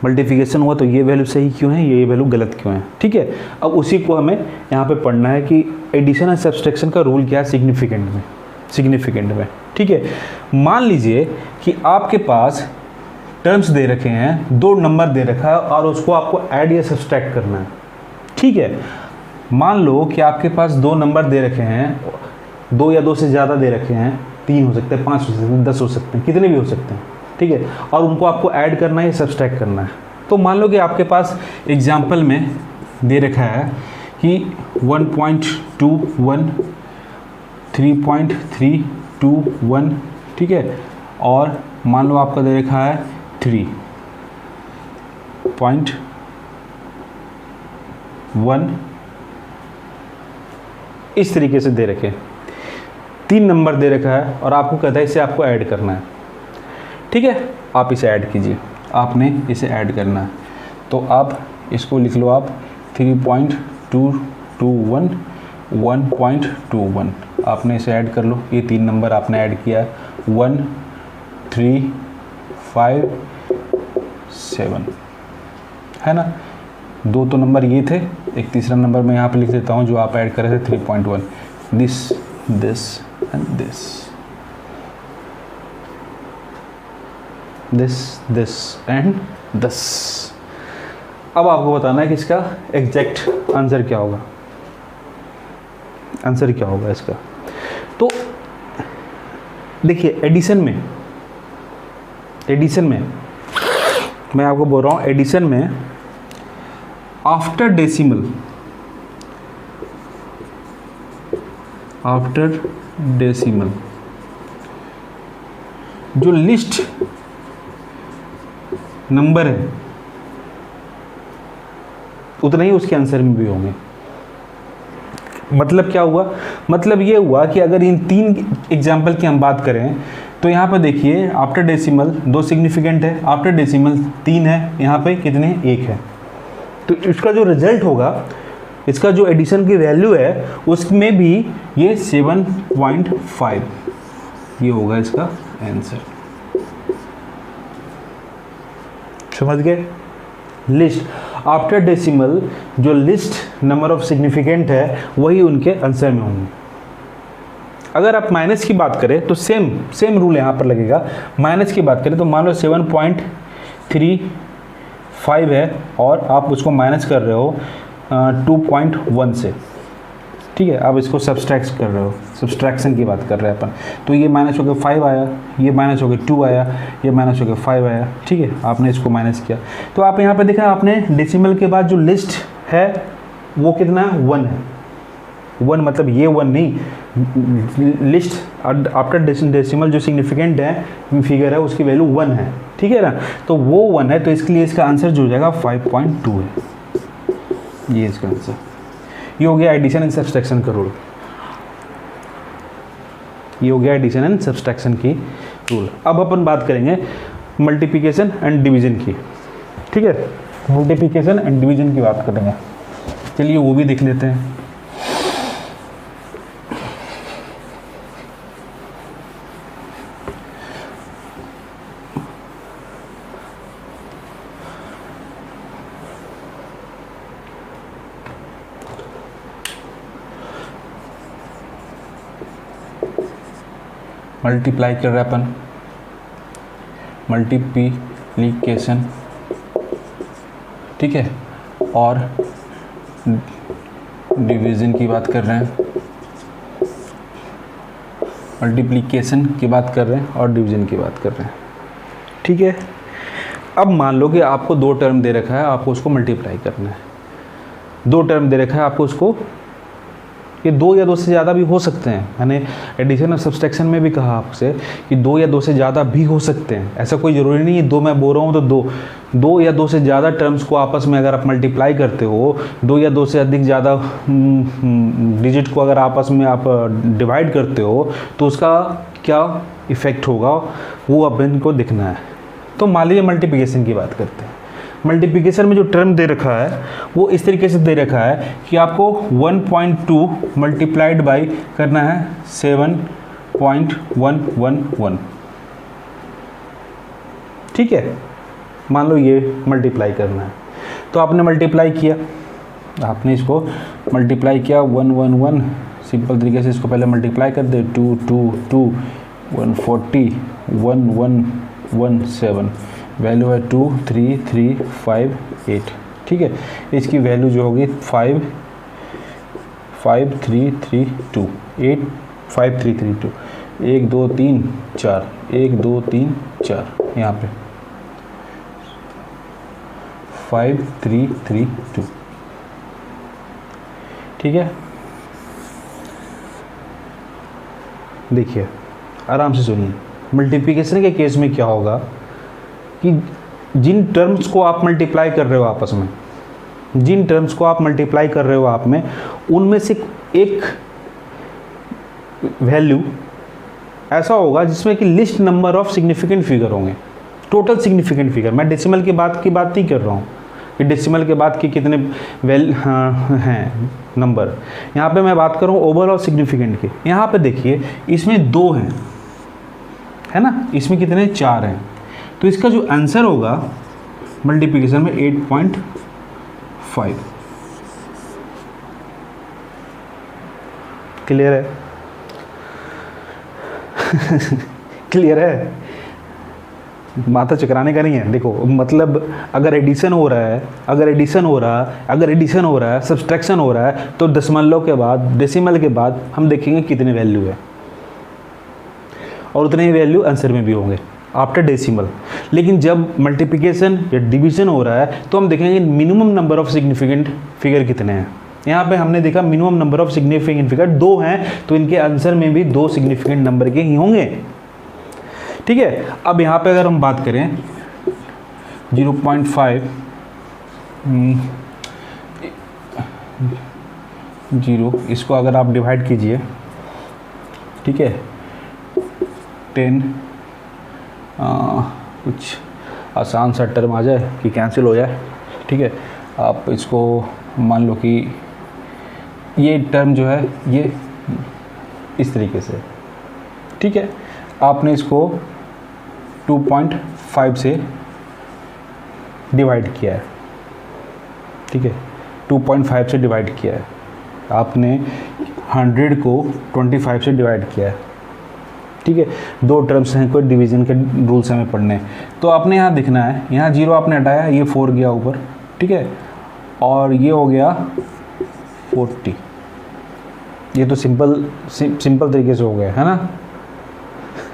Speaker 1: मल्टीप्लिकेशन हुआ तो ये वैल्यू सही क्यों है, ये वैल्यू गलत क्यों है, ठीक है। अब उसी को हमें यहाँ पे पढ़ना है कि एडिशन एंड सब्सट्रैक्शन का रूल क्या है सिग्निफिकेंट में, ठीक है। मान लीजिए कि आपके पास टर्म्स दे रखे हैं, 2 नंबर दे रखा है और उसको आपको ऐड या सब्सट्रैक्ट करना है, ठीक है। मान लो कि आपके पास 2 नंबर दे रखे हैं, 2 या 2 से ज़्यादा दे रखे हैं, 3 हो सकते हैं, 5 हो सकते हैं, 10 हो सकते हैं, कितने भी हो सकते हैं, ठीक है, और उनको आपको ऐड करना है या सब्सट्रैक्ट करना है। तो मान लो कि आपके पास एग्जाम्पल में दे रखा है कि 1.21 3.321, ठीक है, और मान लो आपका दे रखा है 3.1, इस तरीके से दे रखे 3 नंबर दे रखा है और आपको कहता है इसे आपको ऐड करना है, ठीक है। आप इसे ऐड कीजिए, आपने इसे ऐड करना है तो आप इसको लिख लो, आप 3.221 1.21, आपने इसे ऐड कर लो। ये 3 नंबर आपने ऐड किया है, 1 3 5 7, है ना। 2 तो नंबर ये थे, एक तीसरा नंबर मैं यहाँ पे लिख देता हूँ जो आप ऐड करे थे 3.1, this and this and this. अब आपको बताना है कि इसका एग्जैक्ट आंसर क्या होगा, इसका। तो देखिए एडिशन में मैं आपको बोल रहा हूँ, एडिशन में आफ्टर डेसिमल जो लिस्ट नंबर है उतना ही उसके आंसर में भी होंगे। मतलब क्या हुआ, मतलब ये हुआ कि अगर इन 3 एग्जाम्पल की हम बात करें तो यहाँ पर देखिए आफ्टर डेसिमल 2 सिग्निफिकेंट है, आफ्टर डेसिमल 3 है, यहाँ पे कितने 1 है। तो इसका जो रिजल्ट होगा, इसका जो एडिशन की वैल्यू है उसमें भी ये 7.5 ये होगा इसका आंसर। समझ गए। लिस्ट आफ्टर डेसिमल जो लिस्ट नंबर ऑफ सिग्निफिकेंट है वही उनके आंसर में होंगे। अगर आप माइनस की बात करें तो सेम रूल यहाँ पर लगेगा। माइनस की बात करें तो मान लो 7.35 है और आप उसको माइनस कर रहे हो 2.1 से, ठीक है। आप इसको सब्सट्रैक्ट कर रहे हो, सब्सट्रैक्शन की बात कर रहे हैं अपन। तो ये माइनस होकर 5 आया, ये माइनस होकर 2 आया, ये माइनस होकर 5 आया, ठीक है। आपने इसको माइनस किया तो आप यहाँ पे देखा आपने डेसिमल के बाद जो लिस्ट है वो कितना है 1 है। 1 मतलब ये 1 नहीं, लिस्ट आफ्टर डेसिमल जो सिग्निफिकेंट है फिगर है उसकी वैल्यू 1 है, ठीक है ना। तो वो 1 है तो इसके लिए इसका आंसर जो हो जाएगा 5.2 है, ये इसका आंसर। ये हो गया एडिशन एंड सब्सट्रैक्शन का रूल, ये हो गया एडिशन एंड सब्सट्रैक्शन की रूल। अब अपन बात करेंगे मल्टीप्लिकेशन एंड डिवीजन की, ठीक है। मल्टीप्लिकेशन एंड डिवीजन की बात करेंगे, चलिए वो भी देख लेते हैं। मल्टीप्लाई कर रहे हैं अपन, मल्टीप्लिकेशन, ठीक है, और डिवीज़न की बात कर रहे हैं, मल्टीप्लिकेशन की बात कर रहे हैं और डिवीज़न की बात कर रहे हैं, ठीक है। अब मान लो कि आपको 2 टर्म दे रखा है, आपको उसको मल्टीप्लाई करना है। 2 टर्म दे रखा है, आपको उसको ये 2 या 2 से ज़्यादा भी हो सकते हैं। मैंने एडिशन और सब्सट्रैक्शन में भी कहा आपसे कि 2 या 2 से ज़्यादा भी हो सकते हैं, ऐसा कोई ज़रूरी नहीं है 2 मैं बोल रहा हूँ तो 2 या 2 से ज़्यादा टर्म्स को आपस में अगर आप मल्टीप्लाई करते हो, 2 या 2 से अधिक ज़्यादा डिजिट को अगर आपस में आप डिवाइड करते हो तो उसका क्या इफ़ेक्ट होगा वो अब इनको दिखना है। तो मान लीजिए मल्टीप्लिकेशन की बात करते हैं। मल्टीप्लिकेशन में जो टर्म दे रखा है वो इस तरीके से दे रखा है कि आपको 1.2 मल्टीप्लाइड बाई करना है 7.111, ठीक है। मान लो ये मल्टीप्लाई करना है तो आपने मल्टीप्लाई किया, आपने इसको मल्टीप्लाई किया 111, सिंपल तरीके से इसको पहले मल्टीप्लाई कर दे 2 2 2 140 1117, वैल्यू है 2 3 3 5 8, ठीक है। इसकी वैल्यू जो होगी 5 5 3 3 2 8 5 3 3 2 1 2 3 4 1 2 3 4, यहाँ पे 5 3 3 2, ठीक है। देखिए आराम से सुनिए, मल्टीप्लिकेशन के केस में क्या होगा कि जिन टर्म्स को आप मल्टीप्लाई कर रहे हो आपस में, जिन टर्म्स को आप मल्टीप्लाई कर रहे हो आप में, उनमें से एक वैल्यू ऐसा होगा जिसमें कि list number of significant figure होंगे, टोटल सिग्निफिकेंट फिगर। मैं डेसिमल की बात नहीं कर रहा हूँ कि डेसिमल के बाद के कितने हैं नंबर, यहाँ पे मैं बात कर रहा हूँ ओवरऑल सिग्निफिकेंट के। यहाँ पे देखिए इसमें 2 हैं, है ना, इसमें कितने 4 हैं, तो इसका जो आंसर होगा मल्टीप्लिकेशन में 8.5। क्लियर है? क्लियर है? माथा चकराने का नहीं है। देखो मतलब अगर एडिशन हो रहा है, अगर एडिशन हो रहा है, सब्सट्रैक्शन हो रहा है, तो दशमलव के बाद, डेसिमल के बाद हम देखेंगे कितने वैल्यू है और उतने ही वैल्यू आंसर में भी होंगे आफ्टर डेसिमल। लेकिन जब मल्टीप्लिकेशन या डिवीजन हो रहा है तो हम देखेंगे minimum number of significant figure कितने हैं। यहाँ पे हमने देखा minimum number of significant figure 2 हैं, तो इनके आंसर में भी 2 सिग्निफिकेंट नंबर के ही होंगे, ठीक है। अब यहाँ पे अगर हम बात करें 0.5 0, इसको अगर आप डिवाइड कीजिए, ठीक है, 10 कुछ आसान सा टर्म आ जाए कि कैंसिल हो जाए, ठीक है। आप इसको मान लो कि ये टर्म जो है ये इस तरीके से, ठीक है। आपने इसको 2.5 से डिवाइड किया है, ठीक है, 2.5 से डिवाइड किया है। आपने 100 को 25 से डिवाइड किया है, ठीक है। 2 टर्म्स हैं, कोई डिवीजन के रूल्स हमें पढ़ने हैं, तो आपने यहाँ दिखना है, यहाँ 0 आपने हटाया, ये 4 गया ऊपर, ठीक है, और ये हो गया 40। ये तो सिंपल तरीके से हो गया है ना।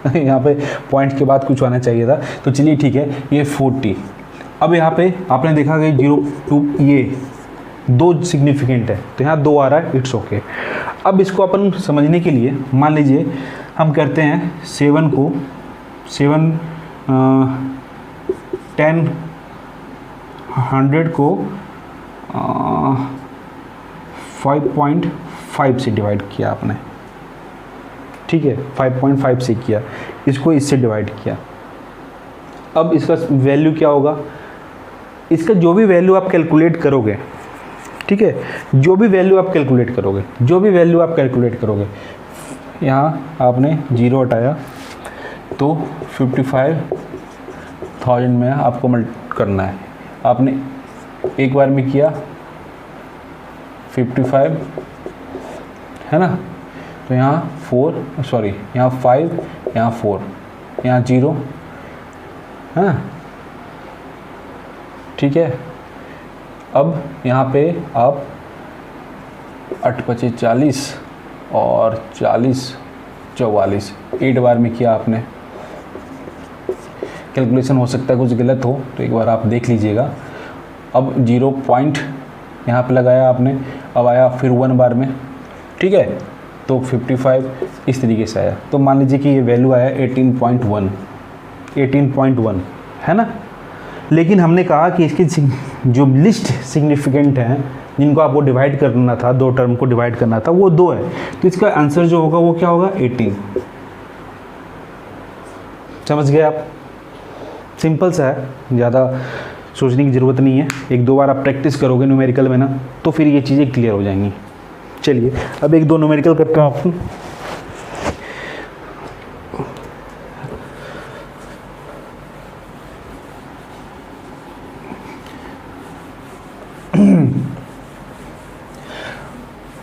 Speaker 1: यहाँ पे पॉइंट के बाद कुछ आना चाहिए था, तो चलिए ठीक है, ये 40। अब यहाँ पे आपने देखा कि 0 2 ये 2 सिग्निफिकेंट है, तो यहाँ 2 आ रहा है, इट्स ओके। अब इसको अपन समझने के लिए मान लीजिए हम करते हैं 7 को 10 100 को 5.5 से डिवाइड किया आपने, ठीक है, 5.5 से किया, इसको इससे डिवाइड किया। अब इसका वैल्यू क्या होगा, इसका जो भी वैल्यू आप कैलकुलेट करोगे, ठीक है, जो भी वैल्यू आप कैलकुलेट करोगे, यहाँ आपने 0 हटाया तो 55,000 में आपको करना है। आपने एक बार में किया 55 है ना, तो यहाँ 5, यहाँ 4, यहाँ 0 है ना, ठीक है। अब यहाँ पे आप 8 × 5 = 40 और 40 = 44, 8 बार में किया आपने। कैलकुलेशन हो सकता है कुछ गलत हो, तो एक बार आप देख लीजिएगा। अब 0 पॉइंट यहाँ पे लगाया आपने, अब आया फिर 1 बार में, ठीक है। तो 55 इस तरीके से आया। तो मान लीजिए कि ये वैल्यू आया 18.1 है ना। लेकिन हमने कहा कि इसकी जो लिस्ट सिग्निफिकेंट हैं जिनको आपको डिवाइड करना था, दो टर्म को डिवाइड करना था, वो दो है। तो इसका आंसर जो होगा वो क्या होगा 18। समझ गए आप? सिंपल सा है, ज़्यादा सोचने की ज़रूरत नहीं है। एक दो बार आप प्रैक्टिस करोगे न्यूमेरिकल में ना, तो फिर ये चीज़ें क्लियर हो जाएंगी। चलिए अब एक दो न्यूमेरिकल करते हैं आप।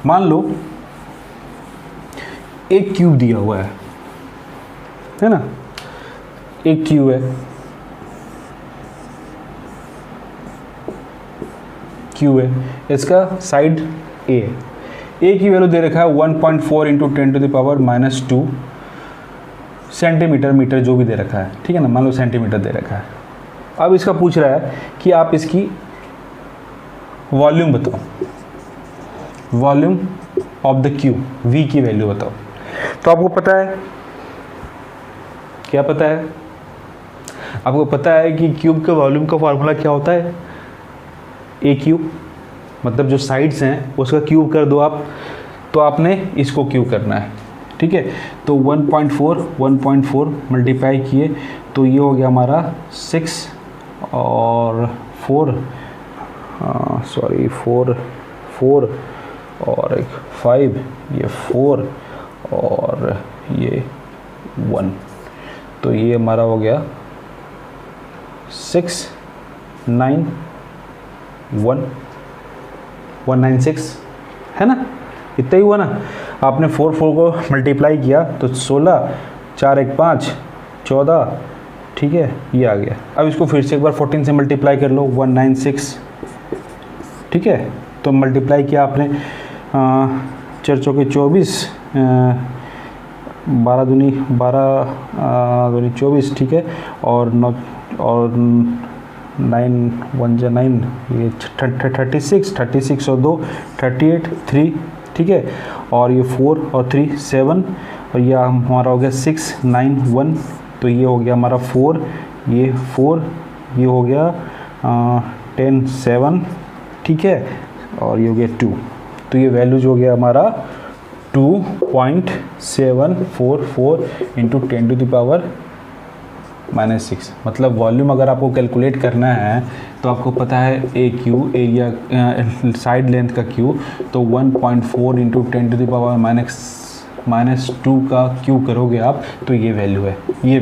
Speaker 1: मान लो एक क्यूब दिया हुआ है ना, एक क्यूब है, इसका साइड ए की वैल्यू दे रखा है 1.4 into 10 to the power -2 centimetre, metre जो भी दे रखा है, ठीक है ना, मान लो सेंटीमीटर दे रखा है। अब इसका पूछ रहा है कि आप इसकी वॉल्यूम बताओ, volume of the cube, V की वैल्यू बताओ। तो आपको पता है, क्या पता है? आपको पता है कि क्यूब के वॉल्यूम का फार्मूला क्या होता है? ए क्यूब, मतलब जो साइड्स हैं उसका क्यूब कर दो आप, तो आपने इसको क्यूब करना है, ठीक है। तो 1.4 मल्टीप्लाई किए तो ये हो गया हमारा 6 और 4 और एक 5, ये 4 और ये 1, तो ये हमारा हो गया 196 है ना, इतना ही हुआ ना। आपने 4 को मल्टीप्लाई किया तो 16, 4 1 5 14, ठीक है, ये आ गया। अब इसको फिर से एक बार 14 से मल्टीप्लाई कर लो, 196, ठीक है। तो मल्टीप्लाई किया आपने 4 चौके 24, 12 दूनी 24, ठीक है, और 9 और 9 1 जा 9, ये 36 और 2 38 3, ठीक है, और ये 4 और 3 7, और ये हमारा हो गया 6 9 1, तो ये हो गया हमारा 4, ये 4, ये हो गया 10 7, ठीक है, और ये हो गया 2। तो ये वैल्यू जो हो गया हमारा 2.744 इंटू 10 टू द पावर -6। मतलब वॉल्यूम अगर आपको कैलकुलेट करना है तो आपको पता है ए क्यू, एरिया साइड लेंथ का क्यू, तो 1.4 इंटू 10 टू द पावर -2 का क्यू करोगे आप, तो ये वैल्यू है, ये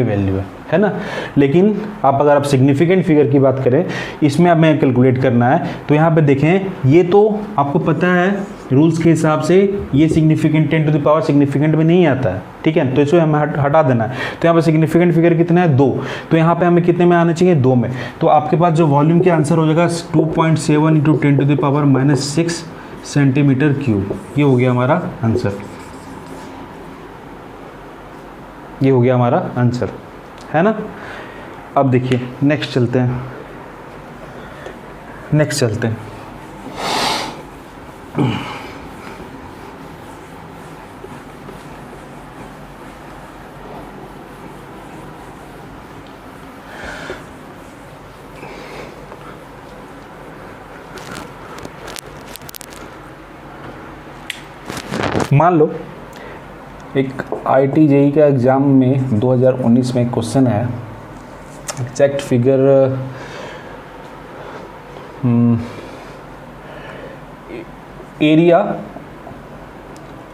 Speaker 1: वैल्यू है ना। लेकिन अगर आप सिग्निफिकेंट फिगर की बात करें, इसमें अब हमें कैलकुलेट करना है, तो यहाँ पे देखें, ये तो आपको पता है रूल्स के हिसाब से ये significant 10 to the power significant में नहीं आता है, ठीक है, तो इसको हमें हटा देना है। तो यहाँ पे सिग्निफिकेंट फिगर कितना है 2, तो यहाँ पे हमें कितने में आना चाहिए 2 में। तो आपके पास जो वॉल्यूम के आंसर हो जाएगा 2.7 into 10 to the power -6 centimetre cube, ये हो गया हमारा आंसर, ये हो गया हमारा आंसर, है ना। अब देखिए नेक्स्ट चलते हैं, मान लो एक IIT JEE का एग्ज़ाम में 2019 में क्वेश्चन है, exact figure area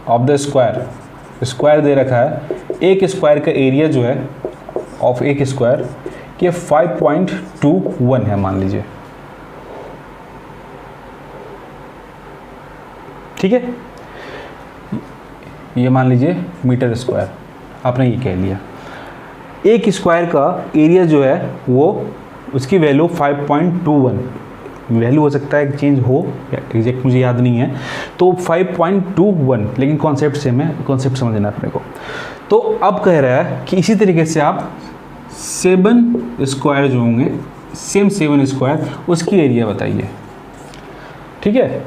Speaker 1: of the square दे रखा है। एक स्क्वायर का एरिया जो है ऑफ एक स्क्वायर कि 5.21 है मान लीजिए, ठीक है, ये मान लीजिए मीटर स्क्वायर, आपने ये कह लिया। एक स्क्वायर का एरिया जो है वो उसकी वैल्यू 5.21, वैल्यू हो सकता है चेंज हो, एग्जैक्ट मुझे याद नहीं है, तो 5.21, लेकिन कॉन्सेप्ट सेम है, कॉन्सेप्ट समझना अपने को। तो अब कह रहा है कि इसी तरीके से आप 7 स्क्वायर जो होंगे, सेम 7 स्क्वायर, उसकी एरिया बताइए, ठीक है।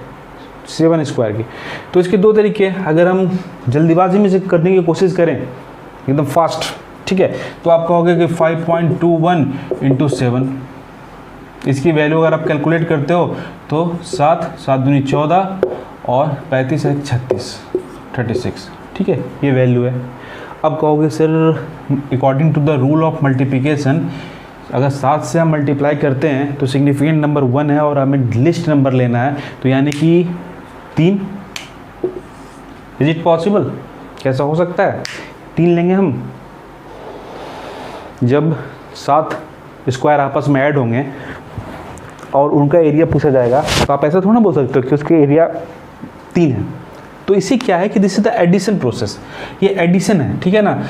Speaker 1: 7 स्क्वायर की। तो इसके दो तरीके हैं, अगर हम जल्दीबाजी में से करने की कोशिश करें एकदम फास्ट, ठीक है, तो आप कहोगे कि 5.21 इंटू 7, इसकी वैल्यू अगर आप कैलकुलेट करते हो तो 7 7 दूनी 14 और 35 है 36, ठीक है, ये वैल्यू है। अब कहोगे sir according to the rule of multiplication अगर 7 से हम मल्टीप्लाई करते हैं तो सिग्निफिकेंट नंबर 1 है और हमें लिस्ट नंबर लेना है, तो यानी कि 3। Is it possible? कैसा हो सकता है? 3 लेंगे हम। जब 7 स्क्वायर आपस में ऐड होंगे और उनका एरिया पूछा जाएगा तो आप ऐसा थोड़ा बोल सकते हो कि उसके एरिया 3 है। तो इसी क्या है कि this is the addition process, ये एडिशन है, ठीक है ना।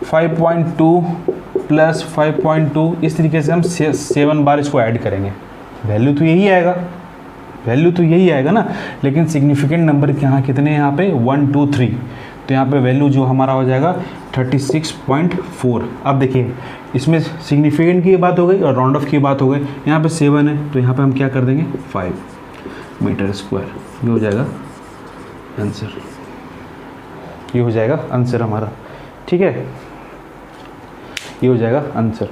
Speaker 1: 5.2 प्लस 5.2 इस तरीके से हम 7 बार इसको ऐड करेंगे, वैल्यू तो यही आएगा, वैल्यू तो यही आएगा ना। लेकिन सिग्निफिकेंट नंबर के यहाँ कितने हैं? यहाँ पे 1 2 3, तो यहाँ पे वैल्यू जो हमारा हो जाएगा 36.4। अब देखिए इसमें सिग्निफिकेंट की बात हो गई और राउंड ऑफ की बात हो गई। यहाँ पे 7 है तो यहाँ पे हम क्या कर देंगे 5 मीटर स्क्वायर, ये हो जाएगा आंसर, ये हो जाएगा आंसर हमारा, ठीक है, ये हो जाएगा आंसर।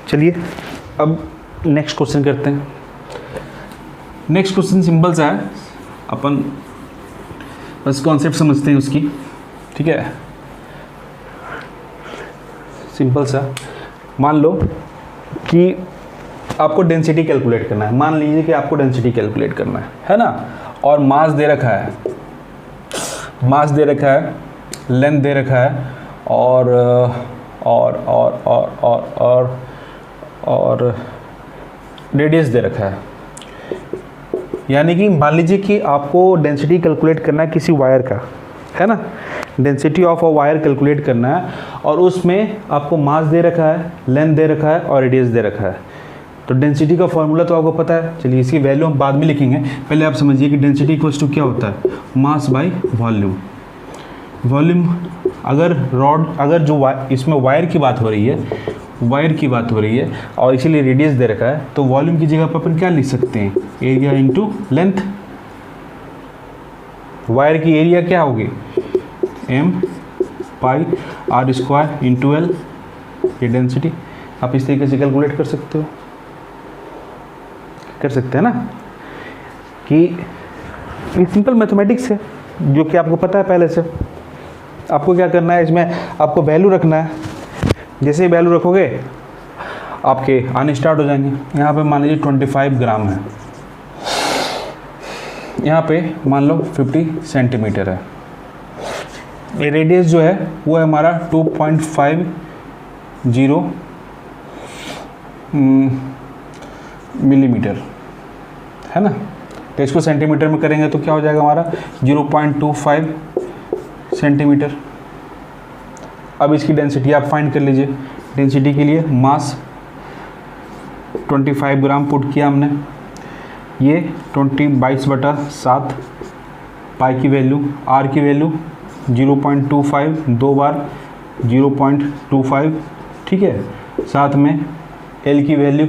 Speaker 1: चलिए अब नेक्स्ट क्वेश्चन करते हैं। नेक्स्ट क्वेश्चन सिंपल सा है, अपन बस कॉन्सेप्ट समझते हैं उसकी, ठीक है। सिंपल सा, मान लो कि आपको डेंसिटी कैलकुलेट करना है, मान लीजिए कि आपको डेंसिटी कैलकुलेट करना है ना, और मास दे रखा है, मास दे रखा है, लेंथ दे रखा है और रेडियस दे रखा है। यानी कि मान लीजिए कि आपको डेंसिटी कैलकुलेट करना है किसी वायर का, है ना, density of a wire calculate करना है और उसमें आपको मास दे रखा है, लेंथ दे रखा है और रेडियस दे रखा है। तो डेंसिटी का फॉर्मूला तो आपको पता है, चलिए इसकी वैल्यू हम बाद में लिखेंगे, पहले आप समझिए कि डेंसिटी इक्वल्स टू क्या होता है, मास बाय वॉल्यूम। वॉल्यूम अगर जो इसमें वायर की बात हो रही है, वायर की बात हो रही है और इसीलिए रेडियस दे रखा है, तो वॉल्यूम की जगह पर अपन क्या लिख सकते हैं, एरिया इंटू लेंथ। वायर की एरिया क्या होगी, m पाई r स्क्वायर इंटू एल, ये डेंसिटी। आप इस तरीके से कैलकुलेट कर सकते हो, कर सकते हैं ना, कि ये सिंपल मैथमेटिक्स है जो कि आपको पता है पहले से। आपको क्या करना है, इसमें आपको वैल्यू रखना है, जैसे ही वैल्यू रखोगे आपके आने स्टार्ट हो जाएंगे। यहाँ पे मान लीजिए 25 ग्राम है, यहाँ पे मान लो 50 सेंटीमीटर है, ये रेडियस जो है वो है हमारा 2.50 मिलीमीटर, है ना। तो इसको सेंटीमीटर में करेंगे तो क्या हो जाएगा हमारा 0.25 सेंटीमीटर। अब इसकी डेंसिटी आप फाइंड कर लीजिए। डेंसिटी के लिए मास 25 ग्राम पुट किया हमने, ये 22/7, पाई की वैल्यू, आर की वैल्यू 0.25, 2 बार 0.25, ठीक है। साथ में एल की वैल्यू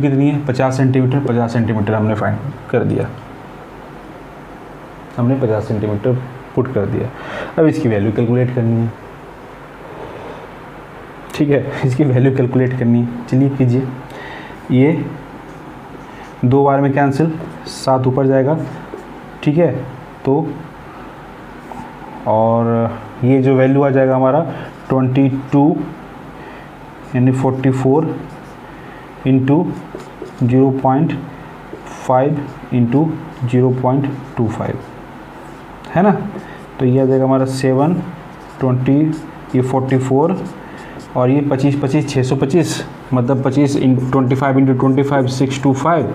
Speaker 1: कितनी है 50 सेंटीमीटर, 50 सेंटीमीटर हमने फाइंड कर दिया, हमने 50 सेंटीमीटर पुट कर दिया। अब इसकी वैल्यू कैलकुलेट करनी है, ठीक है, इसकी वैल्यू कैलकुलेट करनी है। चलिए कीजिए, ये 2 बार में कैंसिल, 7 ऊपर जाएगा, ठीक है। तो और ये जो वैल्यू आ जाएगा हमारा 22 यानी 44 इंटू 0.5 इंटू 0.25, है ना। तो ये आ जाएगा हमारा 7 20, ये 44 और ये 25 25 625, मतलब 25 25 इंटू 25 625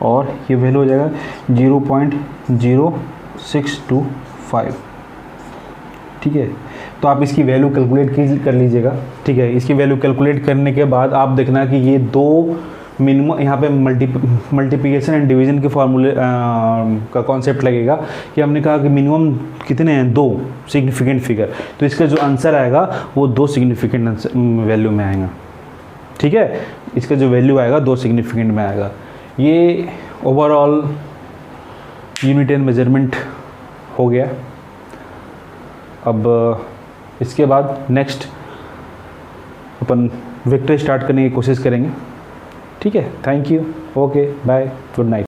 Speaker 1: और ये वैल्यू हो जाएगा 0.0625, ठीक है। तो आप इसकी वैल्यू कैलकुलेट कर लीजिएगा, ठीक है। इसकी वैल्यू कैलकुलेट करने के बाद आप देखना कि ये दो मिनिमम यहाँ पे मल्टीप्लिकेशन एंड डिवीजन के फॉर्मूले का कॉन्सेप्ट लगेगा कि हमने कहा कि मिनिमम कितने हैं, 2 सिग्निफिकेंट फिगर, तो इसका जो आंसर आएगा वो 2 सिग्निफिकेंट वैल्यू में आएगा, ठीक है। इसका जो वैल्यू आएगा 2 सिग्निफिकेंट में आएगा। ये ओवरऑल यूनिट एंड मेजरमेंट हो गया। अब इसके बाद नेक्स्ट अपन वेक्टर स्टार्ट करने की कोशिश करेंगे। ठीक है, thank you, okay, bye, good night.